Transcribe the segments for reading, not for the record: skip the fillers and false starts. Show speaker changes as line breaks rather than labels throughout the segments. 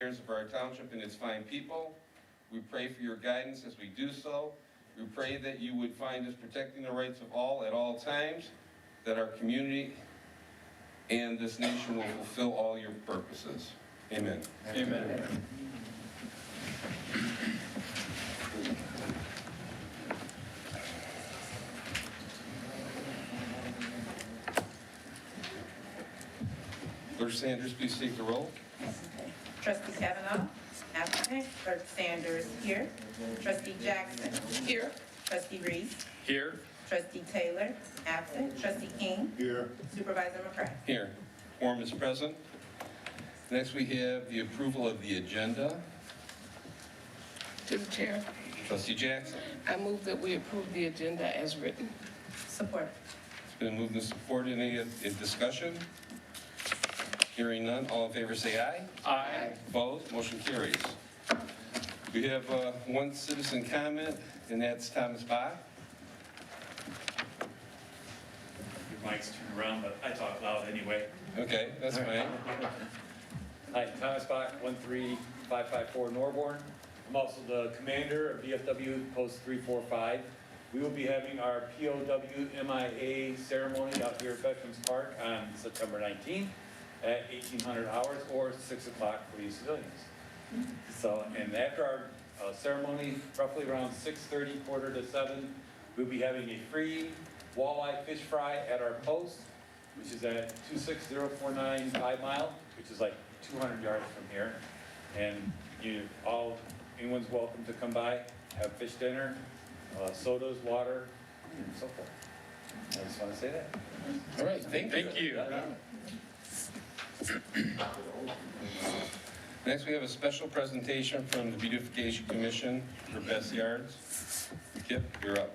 affairs of our township and its fine people. We pray for your guidance as we do so. We pray that you would find us protecting the rights of all at all times, that our community and this nation will fulfill all your purposes. Amen.
Amen.
Clerk Sanders, please take the roll.
Trustee Kavanaugh, absent. Clerk Sanders, here. Trustee Jackson. Here. Trustee Reese.
Here.
Trustee Taylor, absent. Trustee King.
Here.
Supervisor McCray.
Here. Quorum is present. Next, we have the approval of the agenda.
To the chair,
Trustee Jackson.
I move that we approve the agenda as written.
Support.
It's been moved and supported. Any discussion? Hearing none. All in favor say aye.
Aye.
Opposed? Motion carries. We have one citizen comment, and that's Thomas Bach.
Your mic's turned around, but I talk loud anyway.
Okay, that's fine.
Hi, Thomas Bach, 13554 Norborn. I'm also the commander of VFW Post 345. We will be having our POW MIA ceremony out here at Veterans Park on September 19th at 1800 hours or 6 o'clock for you civilians. So, and after our ceremony, roughly around 6:30, quarter to 7, we'll be having a free walleye fish fry at our post, which is at 26049 5 Mile, which is like 200 yards from here. And anyone's welcome to come by, have fish dinner, sodas, water, and so forth. I just want to say that.
All right, thank you. Next, we have a special presentation from the Beautification Commission for Best Yards. Kip, you're up.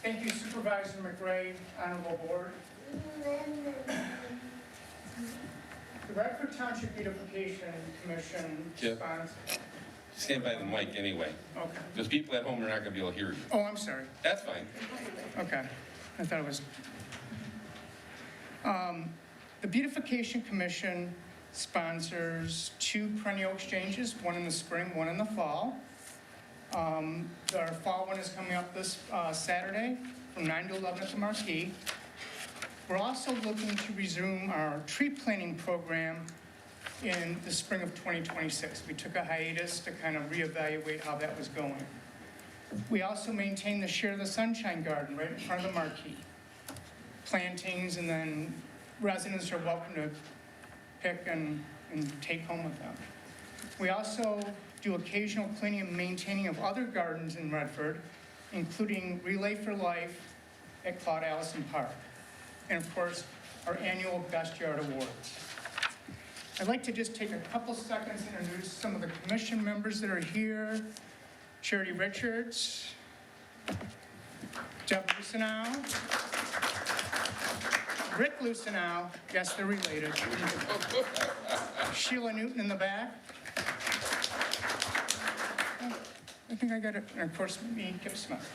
Thank you, Supervisor McRae, Honorable Board. The Radford Township Beautification Commission
Yep.
sponsors.
Stand by the mic anyway,
Okay.
because people at home are not going to be able to hear you.
Oh, I'm sorry.
That's fine.
Okay. I thought it was. The Beautification Commission sponsors 2 perennial exchanges, one in the spring, one in the fall. Our fall one is coming up this Saturday from 9 to 11 at the Marquee. We're also looking to resume our tree planting program in the spring of 2026. We took a hiatus to kind of reevaluate how that was going. We also maintain the Share the Sunshine Garden right in front of the Marquee. Plantings, and then residents are welcome to pick and take home with them. We also do occasional cleaning and maintaining of other gardens in Redford, including Relay for Life at Claude Allison Park. And of course, our annual Best Yard Awards. I'd like to just take a couple seconds to introduce some of the commission members that are here. Charity Richards, Deb Lucenow, Rick Lucenow, yes, they're related. Sheila Newton in the back. I think I got it, and of course, me, Kip Smith.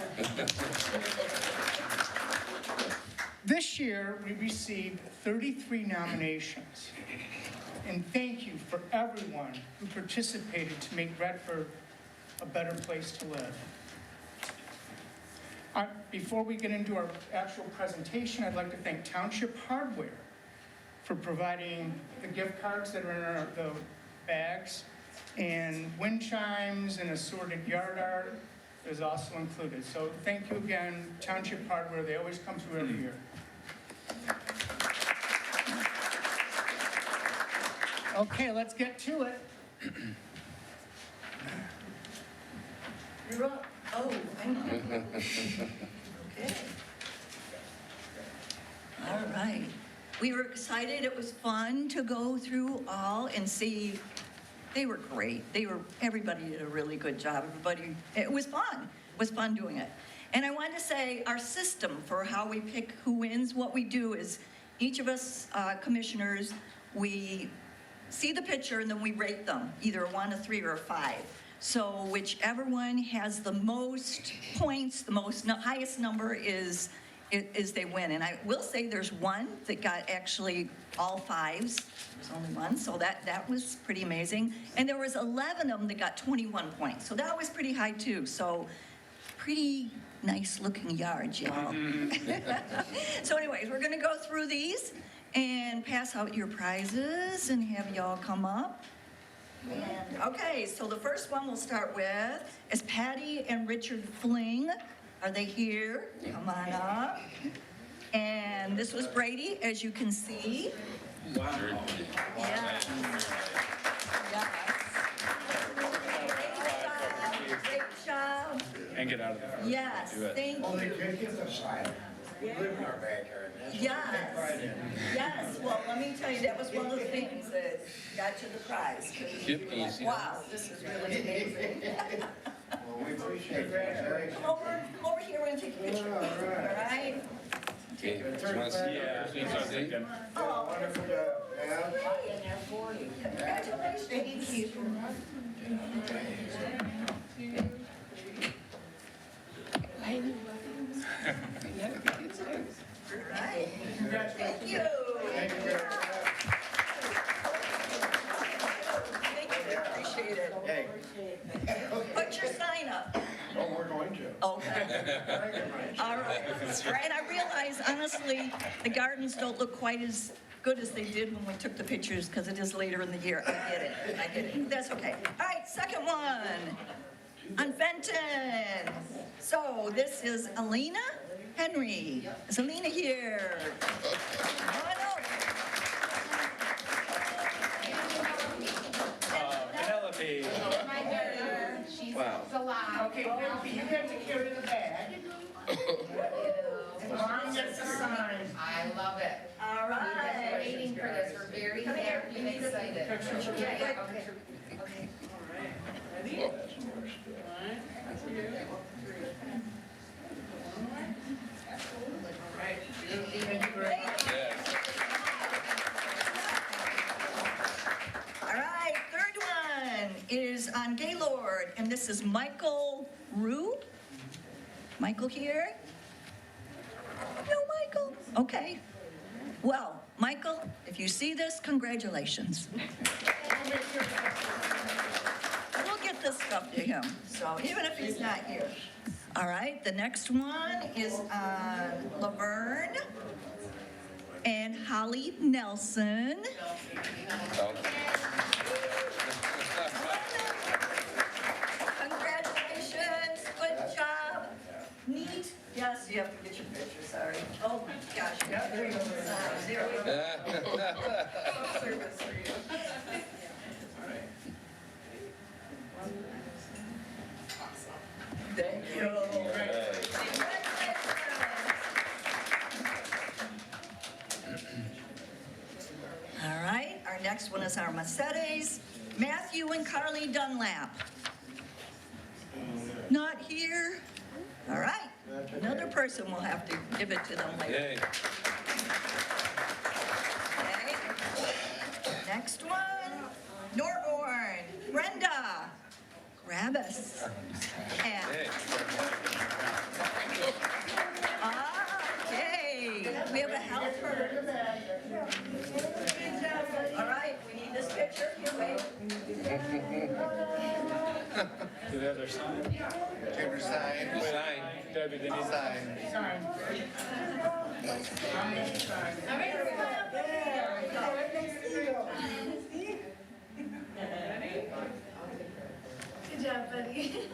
This year, we received 33 nominations. And thank you for everyone who participated to make Redford a better place to live. Before we get into our actual presentation, I'd like to thank Township Hardware for providing the gift cards that are in the bags, and wind chimes and assorted yard art is also included. So thank you again, Township Hardware. They always come through every year. Okay, let's get to it. You're up.
Oh, thank you. Okay. All right. We were excited. It was fun to go through all and see. They were great. Everybody did a really good job. It was fun. It was fun doing it. And I wanted to say our system for how we pick who wins, what we do is each of us commissioners, we see the picture and then we rate them, either a 1, a 3, or a 5. So whichever one has the most points, the highest number is is they win. And I will say there's one that got actually all fives. There's only one, so that was pretty amazing. And there was 11 of them that got 21 points, so that was pretty high too. So pretty nice looking yards, y'all. So anyways, we're gonna go through these and pass out your prizes and have y'all come up. And, okay, so the first one we'll start with is Patty and Richard Fling. Are they here? Come on up. And this was Brady, as you can see. Wow. Yeah. Great job.
And get out of there.
Yes, thank you.
They did get the sign. We live in our backyard.
Yes, yes, well, let me tell you, that was one of the things that got you the prize. 'Cause
Yep,
you were like,
easy.
wow, this is really amazing.
Well, we appreciate that.
Come over here and take a picture, all right?
Okay, just want to see.
Yeah,
See something?
Oh,
Wonderful job, man.
congratulations. Thank you. Right. Thank you.
Thank you very much.
Thank you, appreciate it.
Hey.
Put your sign up.
Oh, we're going to.
Okay. All right. And I realize, honestly, the gardens don't look quite as good as they did when we took the pictures, because it is later in the year. I get it. That's okay. All right, second one. On Fenton. So this is Alina Henry. Is Alina here? Come on up.
Penelope.
Wow.
Okay, Penelope, you have to carry the bag. And Mom gets the sign.
I love it.
All
We're
right.
waiting for this. We're very happy and excited. Yeah, okay.
All right, third one is on Gaylord, and this is Michael Rue. Michael here? No, Michael. Okay. Well, Michael, if you see this, congratulations. We'll get this stuff to him, so even if he's not here. All right, the next one is on Laverne and Holly Nelson. Congratulations, good job. Neat. Yes, you have to get your picture, sorry. Oh my gosh, yeah, there you go. There we go. Service for you. Thank you. All right, our next one is our Mercedes, Matthew and Carly Dunlap. Not here? All right, another person will have to give it to them later.
Yay.
Okay. Next one, Norborn, Brenda, Gravis. And,
Hey.
okay, we have a helper. All right, we need this picture. Here, wait.
Do they have their sign?
Take your sign.
Sign.
Debbie, they need
Sign.
Sign.
Good job, buddy.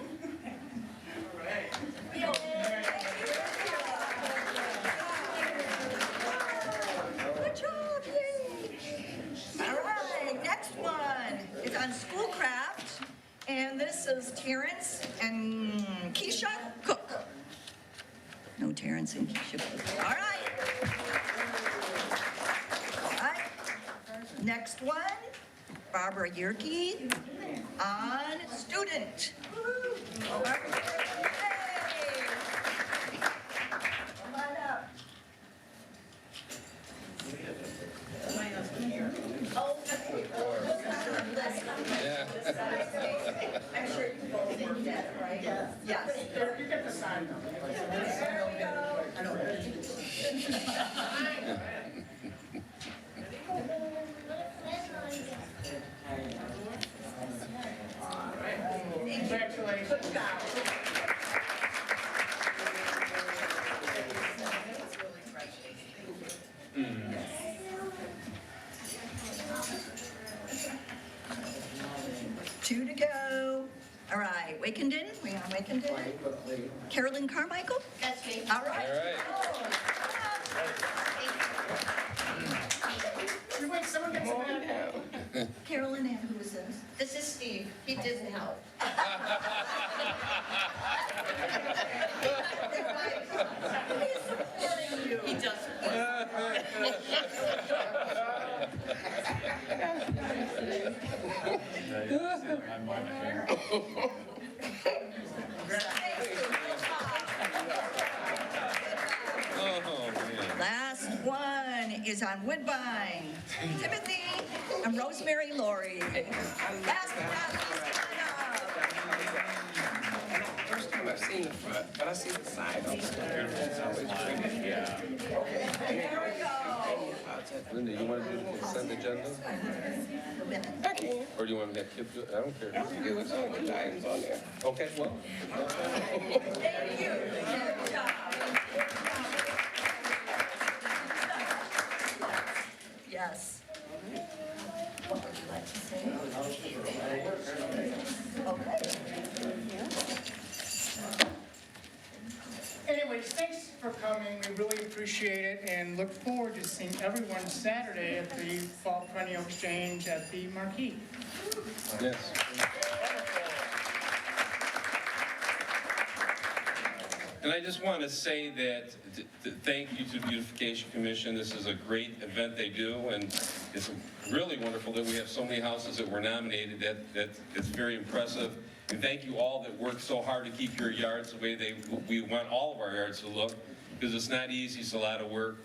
Good job, yay. All right, next one is on Schoolcraft, and this is Terrence and Keisha Cook. No Terrence and Keisha Cook. All right. All right. Next one, Barbara Yerke on Student. Barbara Yerke, hey. Come on up.
Yeah.
I'm sure you both worked at it, right? Yes.
You get the sign though.
2 to go. All right, Wakenden, we on Wakenden? Carolyn Carmichael?
That's me.
All right.
All right.
Come on down.
Carolyn, and who is this?
This is Steve. He didn't help.
He doesn't.
Oh, man.
Last one is on Woodbine. Timothy and Rosemary Laurie. Last but not least,
First time I've seen the front, but I see the side on the stairs. It's always pretty. Yeah.
here we go.
Linda, you want to do the consent agenda?
I can.
Or do you want me to have Kip do it? I don't care.
Do it on the items on there.
Okay, well,
Thank you. Good job. Yes. What would you like to say? Okay.
Anyways, thanks for coming. We really appreciate it and look forward to seeing everyone Saturday at the Fall Perennial Exchange at the Marquee.
yes. And I just want to say that, thank you to the Beautification Commission. This is a great event they do, and it's really wonderful that we have so many houses that were nominated. It's very impressive. And thank you all that work so hard to keep your yards the way we want all of our yards to look, because it's not easy, it's a lot of work.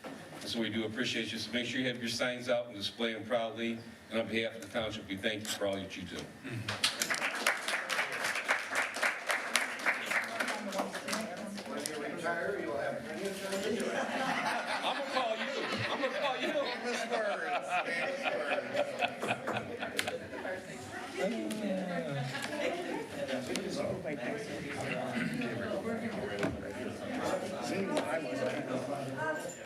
So we do appreciate you. So make sure you have your signs out and display them proudly. And on behalf of the township, we thank you for all that you do.
When you retire, you'll have plenty of time to do it.
I'm gonna call you. I'm gonna call you.
Famous words, famous words.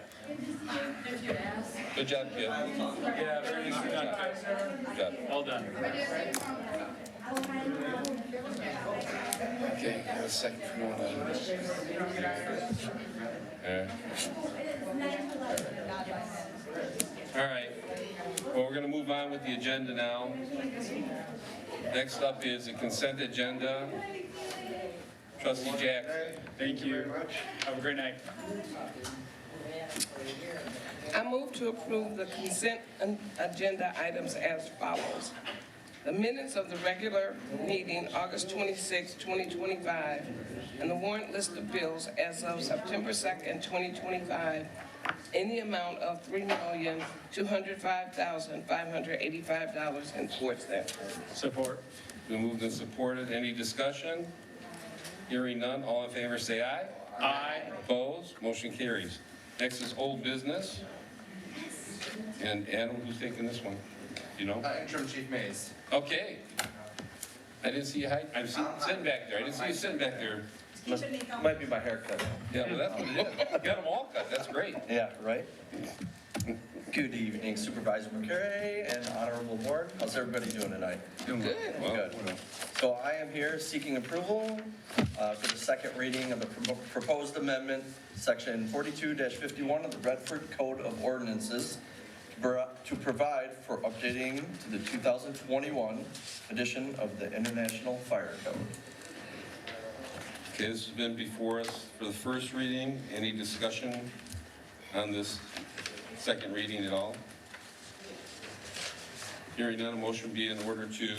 Good job, kid.
Yeah, very nice.
Good job.
All done.
Okay, have a second for going on. All right, well, we're gonna move on with the agenda now. Next up is the consent agenda. Trustee Jackson.
Thank you.
Very much.
Have a great night.
I move to approve the consent agenda items as follows. The minutes of the regular meeting, August 26, 2025, and the warrant list of bills as of September 2nd, 2025, in the amount of $3,205,585.04.
Support.
Been moved and supported. Any discussion? Hearing none, all in favor say aye.
Aye.
Opposed? Motion carries. Next is old business. And Adam, who's taking this one? You know?
Interim Chief Mays.
Okay. I didn't see you hide, I'm sitting back there. I didn't see you sitting back there.
Might be my haircut.
Yeah, well, that's what it is. You got them all cut. That's great.
Yeah, right? Good evening Supervisor McCray and Honorable Board. How's everybody doing tonight?
Good.
Well,
Good. So I am here seeking approval for the second reading of the proposed amendment, Section 42-51 of the Redford Code of Ordinances to provide for updating to the 2021 edition of the International Fire Code.
Okay, this has been before us for the first reading. Any discussion on this second reading at all? Hearing none, a motion be in order to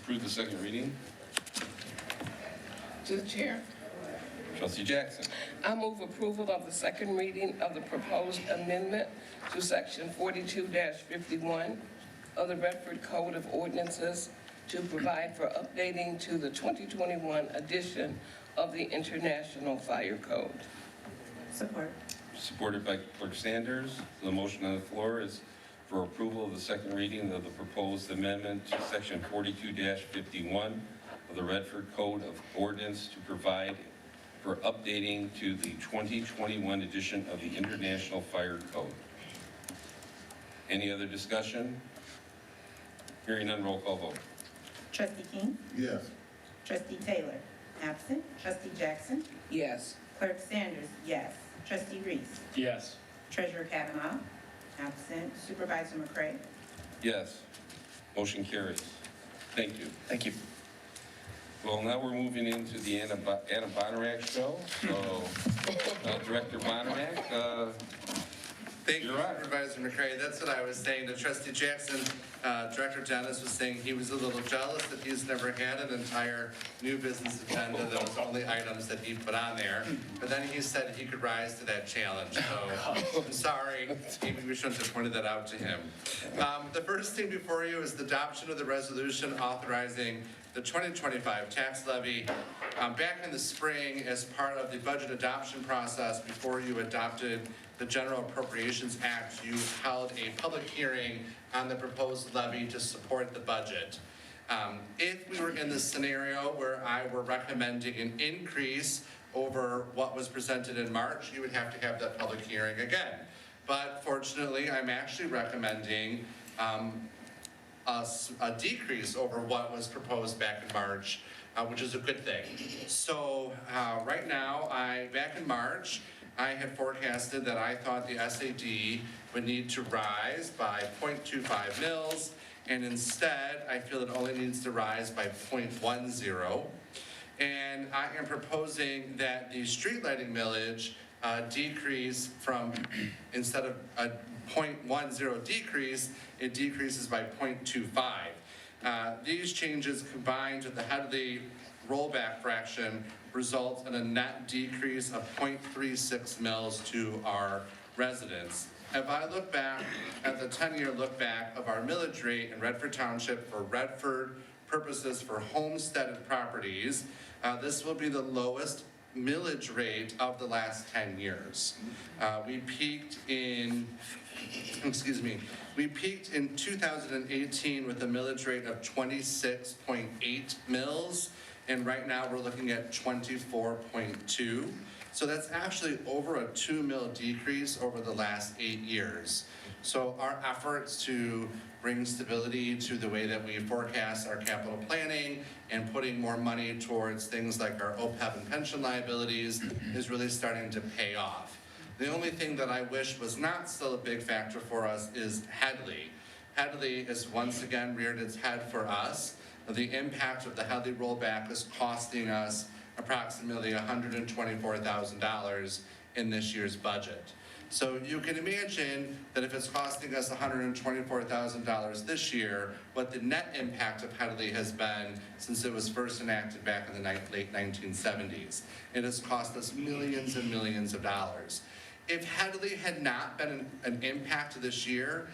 approve the second reading.
To the chair.
Trustee Jackson.
I move approval of the second reading of the proposed amendment to Section 42-51 of the Redford Code of Ordinances to provide for updating to the 2021 edition of the International Fire Code.
Support.
Supported by Clerk Sanders. The motion on the floor is for approval of the second reading of the proposed amendment to Section 42-51 of the Redford Code of Ordinance to provide for updating to the 2021 edition of the International Fire Code. Any other discussion? Hearing none, roll call vote.
Trustee King?
Yes.
Trustee Taylor? Absent. Trustee Jackson?
Yes.
Clerk Sanders? Yes. Trustee Reese?
Yes.
Treasurer Kavanaugh? Absent. Supervisor McCray?
Yes. Motion carries. Thank you.
Thank you.
Well, now we're moving into the Anna Bonarack show. So, Director Bonarack,
Thank you,
You're right.
Supervisor McCray. That's what I was saying to Trustee Jackson. Director Dennis was saying he was a little jealous that he's never had an entire new business agenda that was only items that he put on there. But then he said he could rise to that challenge, so I'm sorry. Maybe we shouldn't have pointed that out to him. The first thing before you is the adoption of the resolution authorizing the 2025 tax levy. Back in the spring, as part of the budget adoption process, before you adopted the General Appropriations Act, you held a public hearing on the proposed levy to support the budget. If we were in this scenario where I were recommending an increase over what was presented in March, you would have to have that public hearing again. But fortunately, I'm actually recommending a decrease over what was proposed back in March, which is a good thing. So right now, back in March, I had forecasted that I thought the SAD would need to rise by 0.25 mils, and instead, I feel it only needs to rise by 0.10. And I am proposing that the street lighting millage decrease from, instead of a 0.10 decrease, it decreases by 0.25. These changes combined with the Headley rollback fraction result in a net decrease of 0.36 mils to our residents. If I look back at the 10-year look back of our millage rate in Redford Township for Redford purposes for homesteaded properties, this will be the lowest millage rate of the last 10 years. We peaked in 2018 with a millage rate of 26.8 mils, and right now we're looking at 24.2. So that's actually over a 2 mil decrease over the last 8 years. So our efforts to bring stability to the way that we forecast our capital planning and putting more money towards things like our OPEB and pension liabilities is really starting to pay off. The only thing that I wish was not still a big factor for us is Headley. Headley has once again reared its head for us. The impact of the Headley rollback is costing us approximately $124,000 in this year's budget. So you can imagine that if it's costing us $124,000 this year, what the net impact of Headley has been since it was first enacted back in the late 1970s. It has cost us millions and millions of dollars. If Headley had not been an impact this year,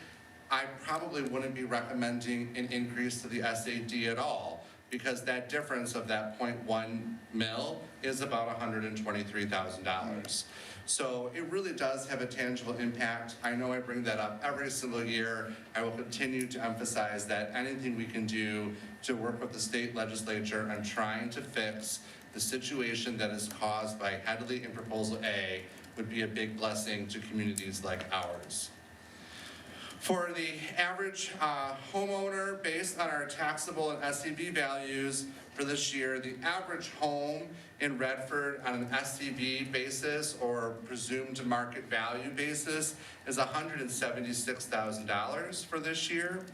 I probably wouldn't be recommending an increase to the SAD at all, because that difference of that 0.1 mil is about $123,000. So it really does have a tangible impact. I know I bring that up every single year. I will continue to emphasize that anything we can do to work with the state legislature on trying to fix the situation that is caused by Headley and Proposal A would be a big blessing to communities like ours. For the average homeowner, based on our taxable and SCB values for this year, the average home in Redford on an SCB basis or presumed market value basis is $176,000 for this year.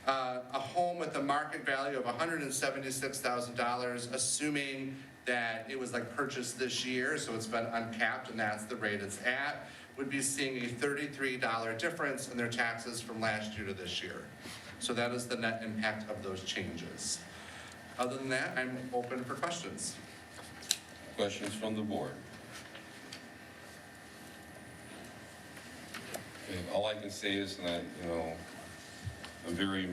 A home with a market value of $176,000, assuming that it was like purchased this year, so it's been uncapped and that's the rate it's at, would be seeing a $33 difference in their taxes from last year to this year. So that is the net impact of those changes. Other than that, I'm open for questions.
questions from the board? Okay, all I can say is that, I'm very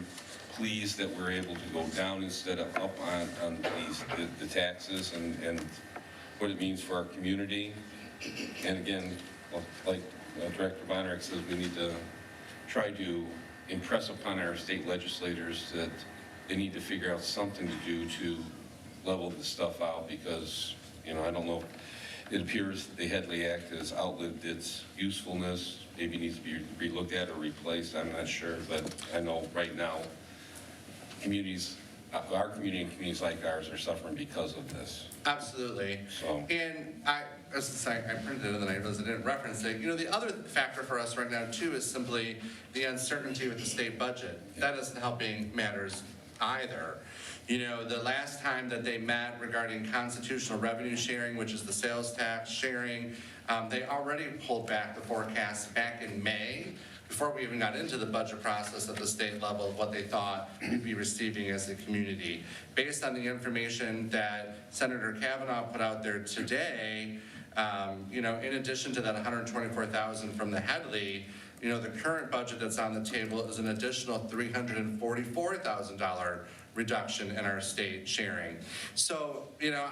pleased that we're able to go down instead of up on the taxes and what it means for our community. And again, like Director Bonarack says, we need to try to impress upon our state legislators that they need to figure out something to do to level this stuff out, because, I don't know, it appears the Headley Act has outlived its usefulness, maybe needs to be relooked at or replaced, I'm not sure, but I know right now communities our community and communities like ours are suffering because of this.
Absolutely.
So-
And I printed it and then I realized I didn't reference it. You know, the other factor for us right now too is simply the uncertainty with the state budget. That isn't helping matters either. You know, the last time that they met regarding constitutional revenue sharing, which is the sales tax sharing, they already pulled back the forecast back in May, before we even got into the budget process at the state level of what they thought we'd be receiving as a community. Based on the information that Senator Kavanaugh put out there today, you know, in addition to that $124,000 from the Headley, you know, the current budget that's on the table is an additional $344,000 reduction in our state sharing. So, you know,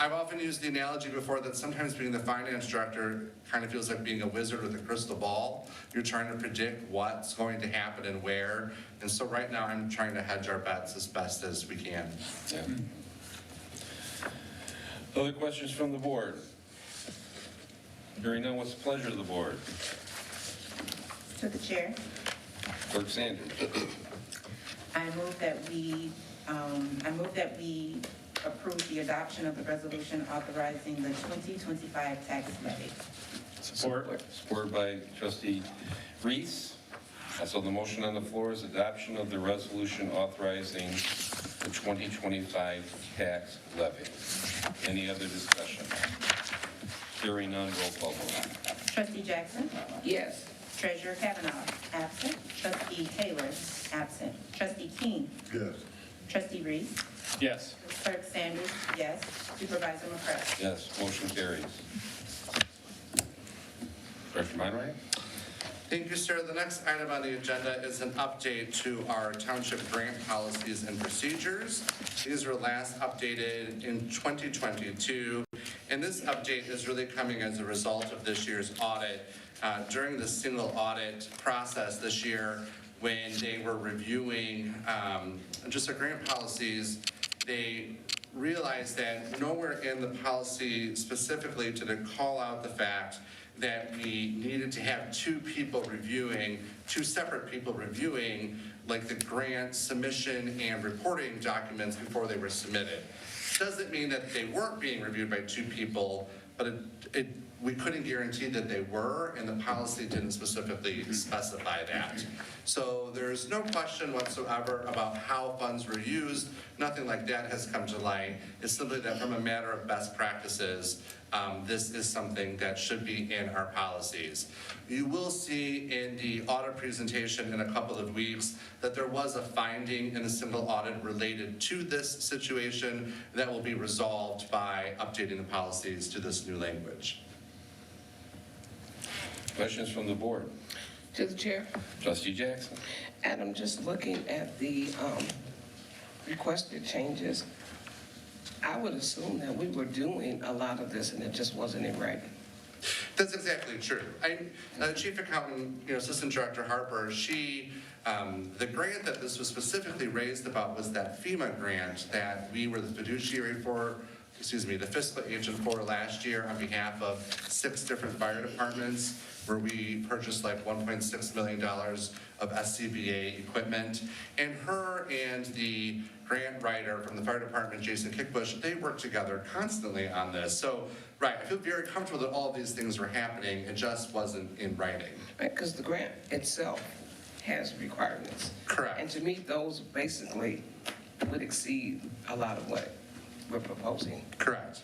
I've often used the analogy before that sometimes being the finance director kind of feels like being a wizard with a crystal ball. You're trying to predict what's going to happen and where. And so right now I'm trying to hedge our bets as best as we can.
Yeah. Other questions from the board? Hearing none, what's the pleasure of the board?
To the chair,
Clerk Sanders.
I move that we approve the adoption of the resolution authorizing the 2025 tax levy.
Support.
Supported by trustee Reese. So the motion on the floor is adoption of the resolution authorizing the 2025 tax levy. Any other discussion? Hearing none, roll call vote.
Trustee Jackson,
Yes.
Treasurer Kavanaugh, absent. Trustee Taylor, absent. Trustee King,
Yes.
Trustee Reese,
Yes.
Clerk Sanders, yes. Supervisor McCray.
Yes, motion carries. Director Monroy?
Thank you, sir. The next item on the agenda is an update to our township grant policies and procedures. These were last updated in 2022, and this update is really coming as a result of this year's audit. During the single audit process this year, when they were reviewing just our grant policies, they realized that nowhere in the policy specifically did it call out the fact that we needed to have two separate people reviewing, like the grant submission and reporting documents before they were submitted. Doesn't mean that they weren't being reviewed by two people, but we couldn't guarantee that they were, and the policy didn't specifically specify that. So there's no question whatsoever about how funds were used. Nothing like that has come to light. It's simply that from a matter of best practices, this is something that should be in our policies. You will see in the audit presentation in a couple of weeks that there was a finding in a single audit related to this situation that will be resolved by updating the policies to this new language.
Questions from the board?
To the chair.
Trustee Jackson?
Adam, just looking at the requested changes, I would assume that we were doing a lot of this and it just wasn't in writing.
That's exactly true. Chief Accountant, Assistant Director Harper, the grant that this was specifically raised about was that FEMA grant that we were the fiduciary for, the fiscal agent for last year on behalf of 6 different fire departments, where we purchased like $1.6 million of SCBA equipment. And her and the grant writer from the fire department, Jason Kickbush, they work together constantly on this. So, right, I feel very comfortable that all of these things were happening. It just wasn't in writing.
Right, because the grant itself has requirements.
Correct.
And to meet those basically would exceed a lot of what we're proposing.
Correct.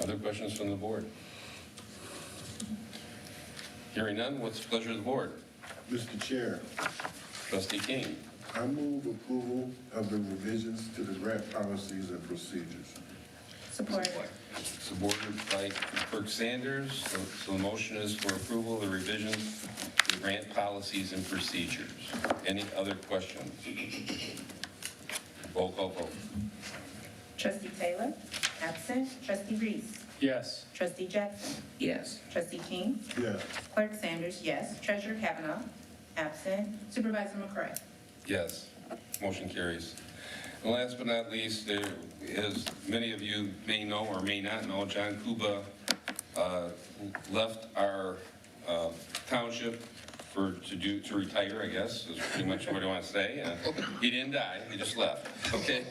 Other questions from the board? Hearing none, what's the pleasure of the board?
Mr. Chair,
Trustee King?
I move approval of the revisions to the grant policies and procedures.
Support.
Supported by Clerk Sanders. So the motion is for approval of the revisions to the grant policies and procedures. Any other questions? Roll call vote.
Trustee Taylor, absent. Trustee Reese,
Yes.
Trustee Jackson,
Yes.
Trustee King,
Yes.
Clerk Sanders, yes. Treasurer Kavanaugh, absent. Supervisor McCray.
Yes, motion carries. And last but not least, there is, many of you may know or may not know, John Kuba left our township to retire, I guess, is pretty much what I want to say. He didn't die, he just left, okay?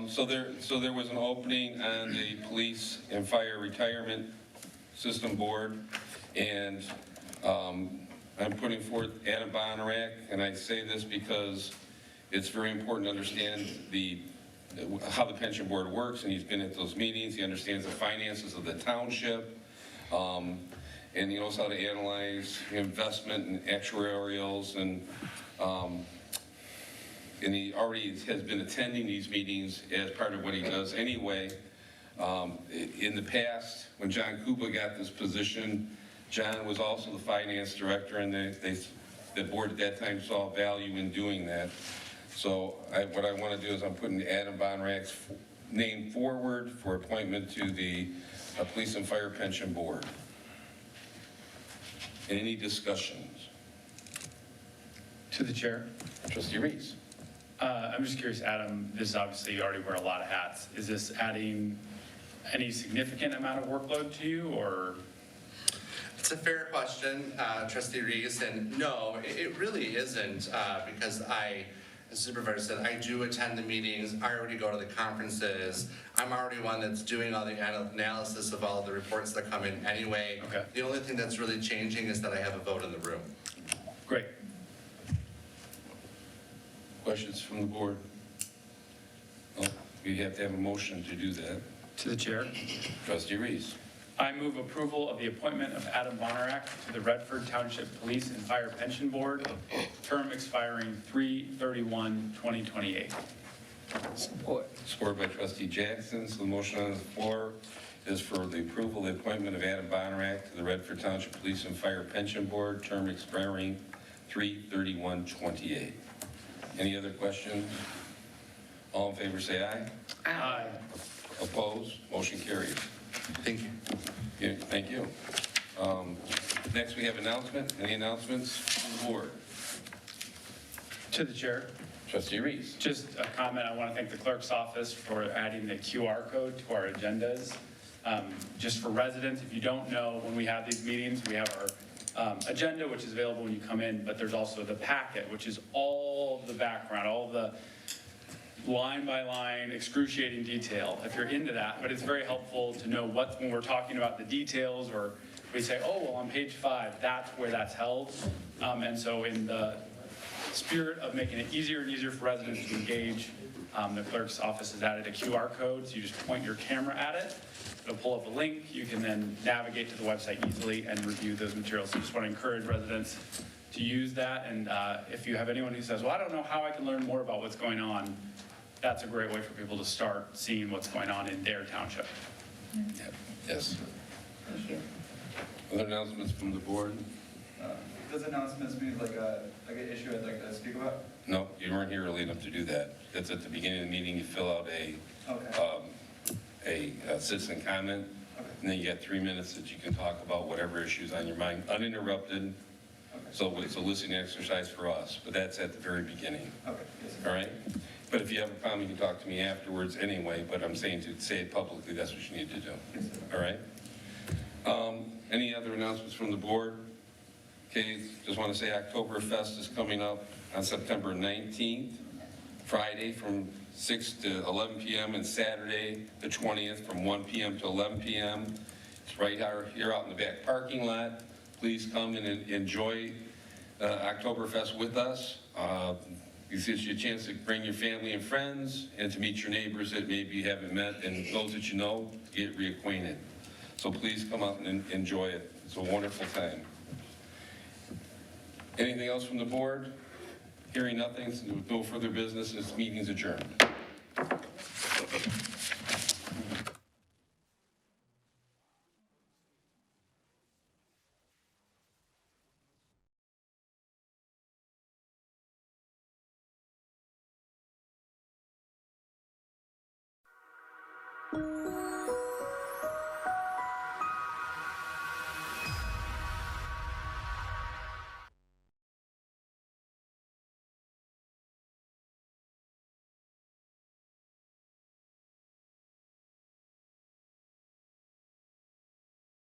So there was an opening on the Police and Fire Retirement System Board, and I'm putting forth Adam Bonarack, and I say this because it's very important to understand how the pension board works, and he's been at those meetings, he understands the finances of the township, and he knows how to analyze investment and actuarials, and he already has been attending these meetings as part of what he does anyway. In the past, when John Kuba got this position, John was also the finance director, and the board at that time saw value in doing that. So what I want to do is I'm putting Adam Bonrack's name forward for appointment to the Police and Fire Pension Board. Any discussions?
To the chair.
Trustee Reese.
I'm just curious, Adam, this is obviously you already wear a lot of hats. Is this adding any significant amount of workload to you, or?
It's a fair question, Trustee Reese, and no, it really isn't, because as Supervisor said, I do attend the meetings, I already go to the conferences, I'm already one that's doing all the analysis of all the reports that come in anyway.
Okay.
The only thing that's really changing is that I have a vote in the room.
Great.
Questions from the board? Oh, we have to have a motion to do that.
To the chair.
Trustee Reese.
I move approval of the appointment of Adam Bonarack to the Redford Township Police and Fire Pension Board, term expiring 3/31/2028.
Support by Trustee Jackson. So the motion on the floor is for the approval of the appointment of Adam Bonarack to the Redford Township Police and Fire Pension Board, term expiring 3/31/28. Any other questions? All in favor say aye.
Aye.
Opposed? Motion carries.
Thank you.
Yeah, thank you. Next, we have announcement. Any announcements from the board?
To the chair.
Trustee Reese.
Just a comment, I want to thank the clerk's office for adding the QR code to our agendas. Just for residents, if you don't know, when we have these meetings, we have our agenda, which is available when you come in, but there's also the packet, which is all the background, all the line by line excruciating detail, if you're into that. But it's very helpful to know when we're talking about the details, or we say, oh, well, on page 5, that's where that's held. And so in the spirit of making it easier and easier for residents to engage, the clerk's office has added a QR code, so you just point your camera at it. It'll pull up a link. You can then navigate to the website easily and review those materials. So I just want to encourage residents to use that. And if you have anyone who says, well, I don't know how I can learn more about what's going on, that's a great way for people to start seeing what's going on in their township.
Yes.
Thank you.
Other announcements from the board?
Does announcements mean like an issue I'd like to speak about?
No, you weren't here early enough to do that. That's at the beginning of the meeting. You fill out a citizen comment, and then you got 3 minutes that you can talk about whatever issues on your mind, uninterrupted. So it's a listening exercise for us, but that's at the very beginning.
Okay. Yes,
All right? But if you have a problem, you can talk to me afterwards anyway, but I'm saying to say it publicly, that's what you need to do. All right? Any other announcements from the board? Okay, just want to say Oktoberfest is coming up on September 19th, Friday from 6 to 11 p.m. and Saturday the 20th from 1 p.m. to 11 p.m. It's right here out in the back parking lot. Please come and enjoy Oktoberfest with us. It gives you a chance to bring your family and friends and to meet your neighbors that maybe you haven't met, and those that you know, get reacquainted. So please come out and enjoy it. It's a wonderful time. Anything else from the board? Hearing nothing, so no further business, this meeting's adjourned.